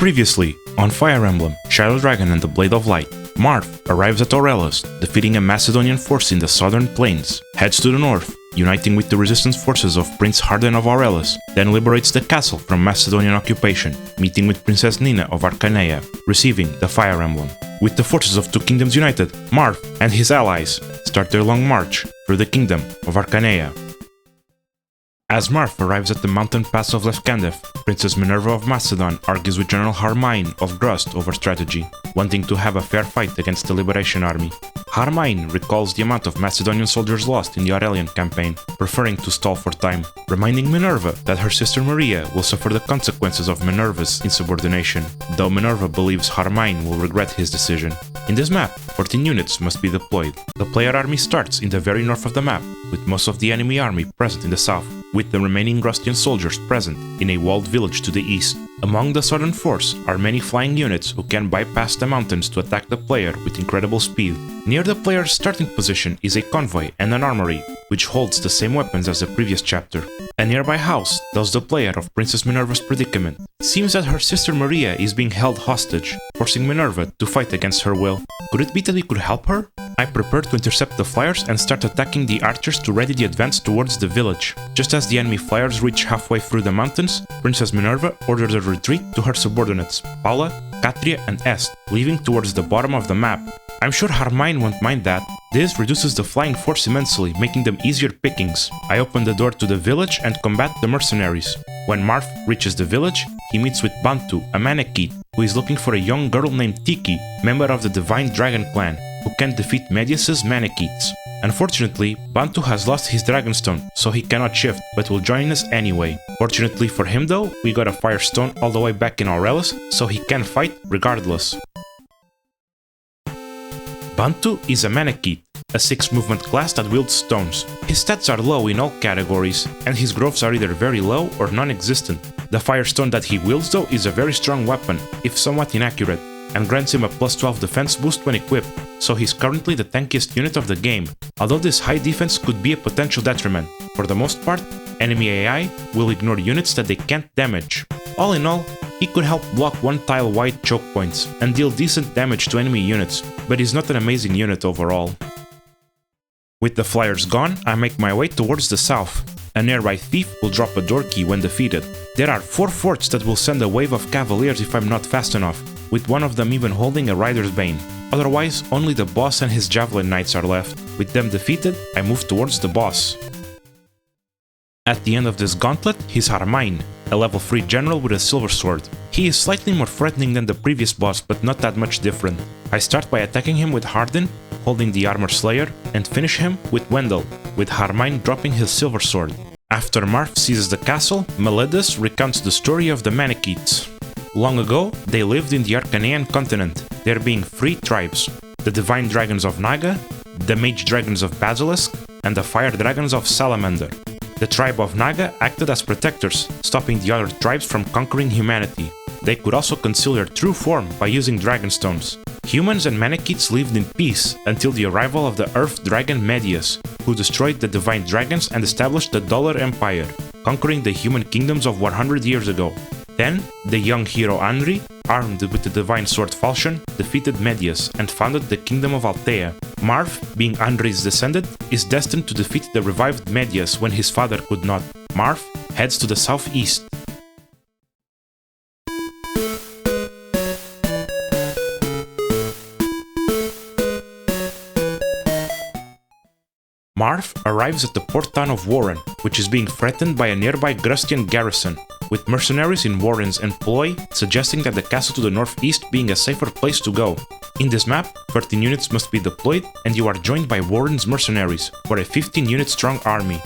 Previously, on Fire Emblem, Shadow Dragon and the Blade of Light, Marth arrives at Aurelis, defeating a Macedonian force in the southern plains, heads to the north, uniting with the resistance forces of Prince Harden of Aurelis, then liberates the castle from Macedonian occupation, meeting with Princess Nina of Archanea, receiving the Fire Emblem. With the forces of two kingdoms united, Marth and his allies start their long march through the Kingdom of Archanea. As Marth arrives at the mountain pass of Lefkandef, Princess Minerva of Macedon argues with General Harmain of Grust over strategy, wanting to have a fair fight against the Liberation Army. Harmain recalls the amount of Macedonian soldiers lost in the Aurelian campaign, preferring to stall for time, reminding Minerva that her sister Maria will suffer the consequences of Minerva's insubordination, though Minerva believes Harmain will regret his decision. In this map, 14 units must be deployed. The player army starts in the very north of the map, with most of the enemy army present in the south, with the remaining Grustian soldiers present in a walled village to the east. Among the southern force are many flying units who can bypass the mountains to attack the player with incredible speed. Near the player's starting position is a convoy and an armory, which holds the same weapons as the previous chapter. A nearby house tells the player of Princess Minerva's predicament. It seems that her sister Maria is being held hostage, forcing Minerva to fight against her will. Could it be that we could help her? I prepare to intercept the flyers and start attacking the archers to ready the advance towards the village. Just as the enemy flyers reach halfway through the mountains, Princess Minerva orders a retreat to her subordinates, Paula, Katria and Est, leaving towards the bottom of the map. I'm sure Harmain won't mind that. This reduces the flying force immensely, making them easier pickings. I open the door to the village and combat the mercenaries. When Marth reaches the village, he meets with Bantu, a Manakite, who is looking for a young girl named Tiki, member of the Divine Dragon clan, who can defeat Medius's Manakites. Unfortunately, Bantu has lost his Dragonstone, so he cannot shift, but will join us anyway. Fortunately for him though, we got a Firestone all the way back in Aurelis, so he can fight regardless. Bantu is a Manakite, a 6 movement class that wields stones. His stats are low in all categories, and his growths are either very low or non-existent. The Firestone that he wields though is a very strong weapon, if somewhat inaccurate, and grants him a plus 12 defense boost when equipped, so he's currently the tankiest unit of the game, although this high defense could be a potential detriment. For the most part, enemy AI will ignore units that they can't damage. All in all, he could help block one tile wide choke points and deal decent damage to enemy units, but he's not an amazing unit overall. With the flyers gone, I make my way towards the south. A nearby thief will drop a door key when defeated. There are 4 forts that will send a wave of cavaliers if I'm not fast enough, with one of them even holding a Rider's Bane. Otherwise, only the boss and his Javelin Knights are left. With them defeated, I move towards the boss. At the end of this gauntlet, he's Harmain, a level 3 general with a silver sword. He is slightly more threatening than the previous boss, but not that much different. I start by attacking him with Harden, holding the Armor Slayer, and finish him with Wendell, with Harmain dropping his silver sword. After Marth seizes the castle, Meletus recounts the story of the Manakites. Long ago, they lived in the Archanean continent, there being 3 tribes: the Divine Dragons of Naga, the Mage Dragons of Basilisk, and the Fire Dragons of Salamander. The tribe of Naga acted as protectors, stopping the other tribes from conquering humanity. They could also conceal their true form by using Dragonstones. Humans and Manakites lived in peace until the arrival of the Earth Dragon Medius, who destroyed the Divine Dragons and established the Dollar Empire, conquering the human kingdoms of 100 years ago. Then, the young hero Anri, armed with the Divine Sword Falchion, defeated Medius and founded the Kingdom of Archanea. Marth, being Anri's descendant, is destined to defeat the revived Medius when his father could not. Marth heads to the southeast. Marth arrives at the port town of Warren, which is being threatened by a nearby Grustian garrison, with mercenaries in Warren's employ suggesting that the castle to the northeast being a safer place to go. In this map, 13 units must be deployed and you are joined by Warren's mercenaries for a 15-unit strong army.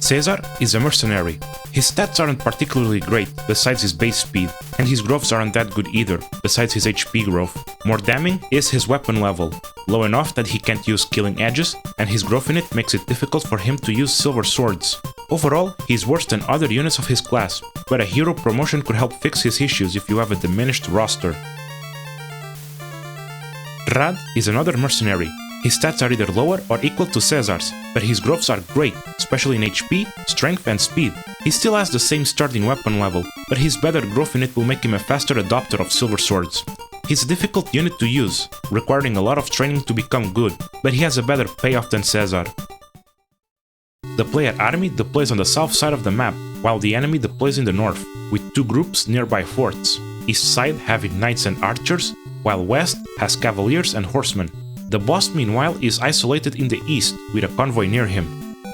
Caesar is a mercenary. His stats aren't particularly great, besides his base speed, and his growths aren't that good either, besides his HP growth. More damning is his weapon level, low enough that he can't use Killing Edges, and his growth in it makes it difficult for him to use silver swords. Overall, he's worse than other units of his class, but a hero promotion could help fix his issues if you have a diminished roster. Rad is another mercenary. His stats are either lower or equal to Caesar's, but his growths are great, especially in HP, strength and speed. He still has the same starting weapon level, but his better growth in it will make him a faster adopter of silver swords. He's a difficult unit to use, requiring a lot of training to become good, but he has a better payoff than Caesar. The player army deploys on the south side of the map, while the enemy deploys in the north, with two groups nearby forts, east side having knights and archers, while west has cavaliers and horsemen. The boss meanwhile is isolated in the east, with a convoy near him.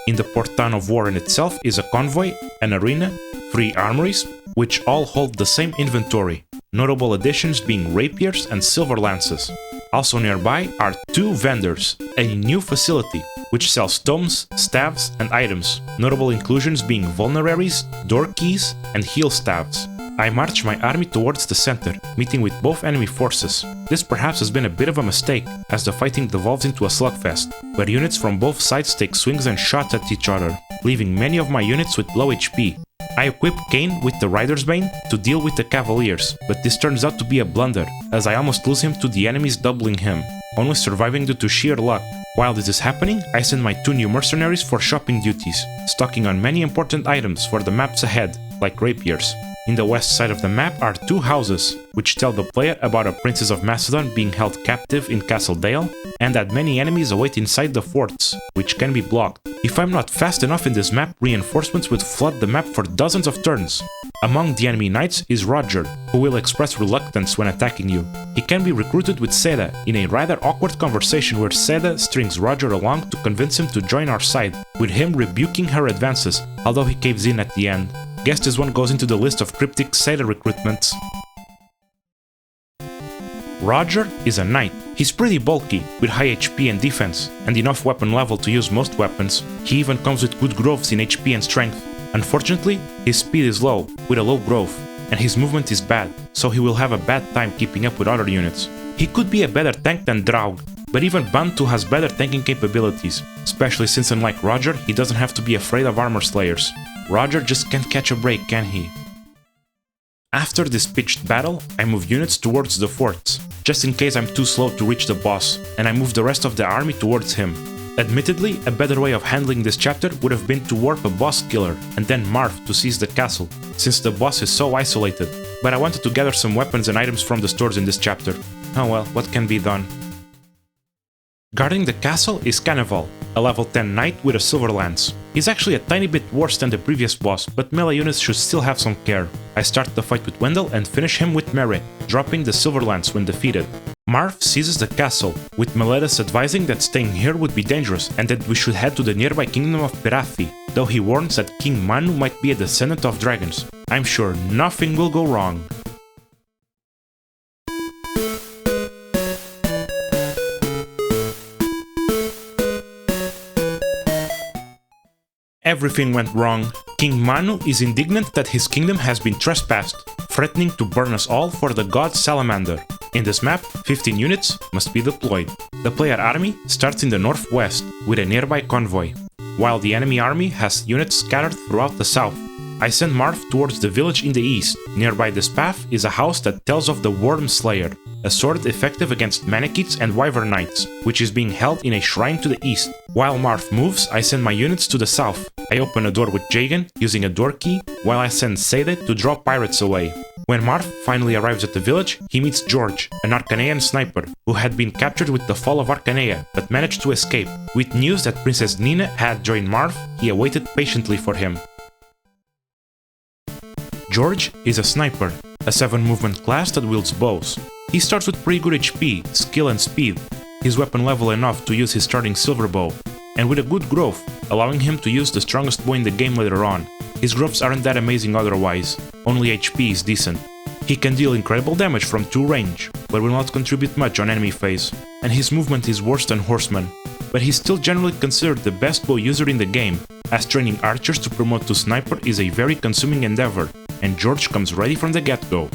In the Portan of War in itself is a convoy, an arena, 3 armories, which all hold the same inventory, notable additions being rapiers and silver lances. Also nearby are 2 vendors, a new facility, which sells tomes, staves, and items, notable inclusions being vulneraries, door keys, and heal staves. I march my army towards the center, meeting with both enemy forces. This perhaps has been a bit of a mistake, as the fighting devolves into a slugfest, where units from both sides take swings and shots at each other, leaving many of my units with low HP. I equip Cain with the Rider's Bane to deal with the Cavaliers, but this turns out to be a blunder, as I almost lose him to the enemies doubling him, only surviving due to sheer luck. While this is happening, I send my 2 new mercenaries for shopping duties, stocking on many important items for the maps ahead, like rapiers. In the west side of the map are 2 houses, which tell the player about a princess of Macedon being held captive in Castle Dale, and that many enemies await inside the forts, which can be blocked. If I'm not fast enough in this map, reinforcements would flood the map for dozens of turns. Among the enemy knights is Roger, who will express reluctance when attacking you. He can be recruited with Seda, in a rather awkward conversation where Seda strings Roger along to convince him to join our side, with him rebuking her advances, although he caves in at the end. Guess this one goes into the list of cryptic Seda recruitments. Roger is a knight. He's pretty bulky, with high HP and defense, and enough weapon level to use most weapons. He even comes with good growths in HP and strength. Unfortunately, his speed is low, with a low growth, and his movement is bad, so he will have a bad time keeping up with other units. He could be a better tank than Draug, but even Bantu has better tanking capabilities, especially since unlike Roger, he doesn't have to be afraid of armor slayers. Roger just can't catch a break, can he? After this pitched battle, I move units towards the forts, just in case I'm too slow to reach the boss, and I move the rest of the army towards him. Admittedly, a better way of handling this chapter would have been to warp a boss killer and then Marth to seize the castle, since the boss is so isolated, but I wanted to gather some weapons and items from the stores in this chapter. Oh well, what can be done? Guarding the castle is Cannibal, a level 10 knight with a silver lance. He's actually a tiny bit worse than the previous boss, but melee units should still have some care. I start the fight with Wendell and finish him with Merrick, dropping the silver lance when defeated. Marth seizes the castle, with Meletus advising that staying here would be dangerous and that we should head to the nearby Kingdom of Perathi, though he warns that King Manu might be a descendant of dragons. I'm sure nothing will go wrong. Everything went wrong. King Manu is indignant that his kingdom has been trespassed, threatening to burn us all for the god Salamander. In this map, 15 units must be deployed. The player army starts in the northwest with a nearby convoy, while the enemy army has units scattered throughout the south. I send Marth towards the village in the east. Nearby this path is a house that tells of the Worm Slayer, a sword effective against Manichees and Wyvern Knights, which is being held in a shrine to the east. While Marth moves, I send my units to the south. I open a door with Jagan, using a door key, while I send Sede to draw pirates away. When Marth finally arrives at the village, he meets George, an Archanean sniper, who had been captured with the fall of Archanea, but managed to escape. With news that Princess Nina had joined Marth, he awaited patiently for him. George is a sniper, a 7-movement class that wields bows. He starts with pretty good HP, skill and speed, his weapon level enough to use his starting silver bow, and with a good growth, allowing him to use the strongest bow in the game later on. His growths aren't that amazing otherwise, only HP is decent. He can deal incredible damage from 2 range, but will not contribute much on enemy phase, and his movement is worse than Horseman. But he's still generally considered the best bow user in the game, as training archers to promote to sniper is a very consuming endeavor, and George comes ready from the get-go.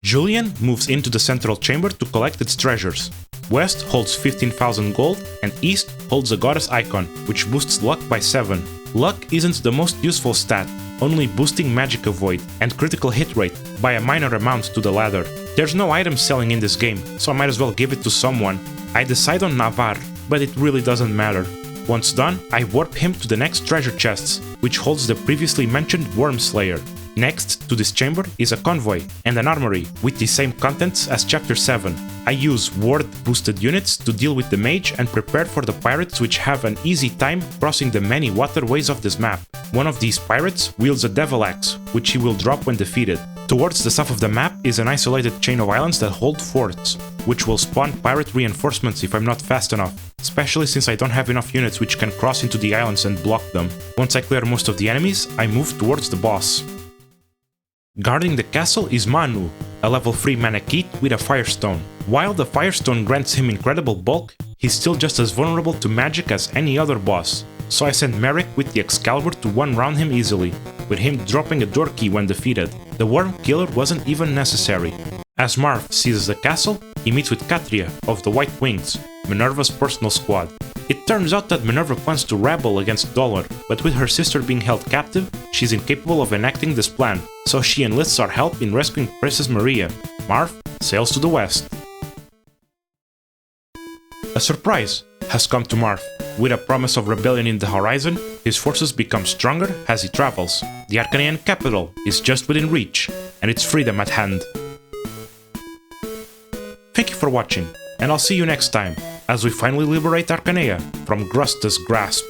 Julian moves into the central chamber to collect its treasures. West holds 15,000 gold, and East holds a goddess icon, which boosts luck by 7. Luck isn't the most useful stat, only boosting magic avoid and critical hit rate by a minor amount to the latter. There's no item selling in this game, so I might as well give it to someone. I decide on Navarre, but it really doesn't matter. Once done, I warp him to the next treasure chests, which holds the previously mentioned Worm Slayer. Next to this chamber is a convoy and an armory with the same contents as Chapter 7. I use ward-boosted units to deal with the mage and prepare for the pirates, which have an easy time crossing the many waterways of this map. One of these pirates wields a devil axe, which he will drop when defeated. Towards the south of the map is an isolated chain of islands that hold forts, which will spawn pirate reinforcements if I'm not fast enough, especially since I don't have enough units which can cross into the islands and block them. Once I clear most of the enemies, I move towards the boss. Guarding the castle is Manu, a level 3 Manakite with a Firestone. While the Firestone grants him incredible bulk, he's still just as vulnerable to magic as any other boss, so I send Merrick with the Excalibur to one-round him easily, with him dropping a door key when defeated. The Worm Killer wasn't even necessary. As Marth seizes the castle, he meets with Katria of the White Wings, Minerva's personal squad. It turns out that Minerva plans to rebel against Dolor, but with her sister being held captive, she's incapable of enacting this plan, so she enlists our help in rescuing Princess Maria. Marth sails to the west. A surprise has come to Marth. With a promise of rebellion in the horizon, his forces become stronger as he travels. The Archanean capital is just within reach, and its freedom at hand. Thank you for watching, and I'll see you next time, as we finally liberate Archanea from Grusta's grasp.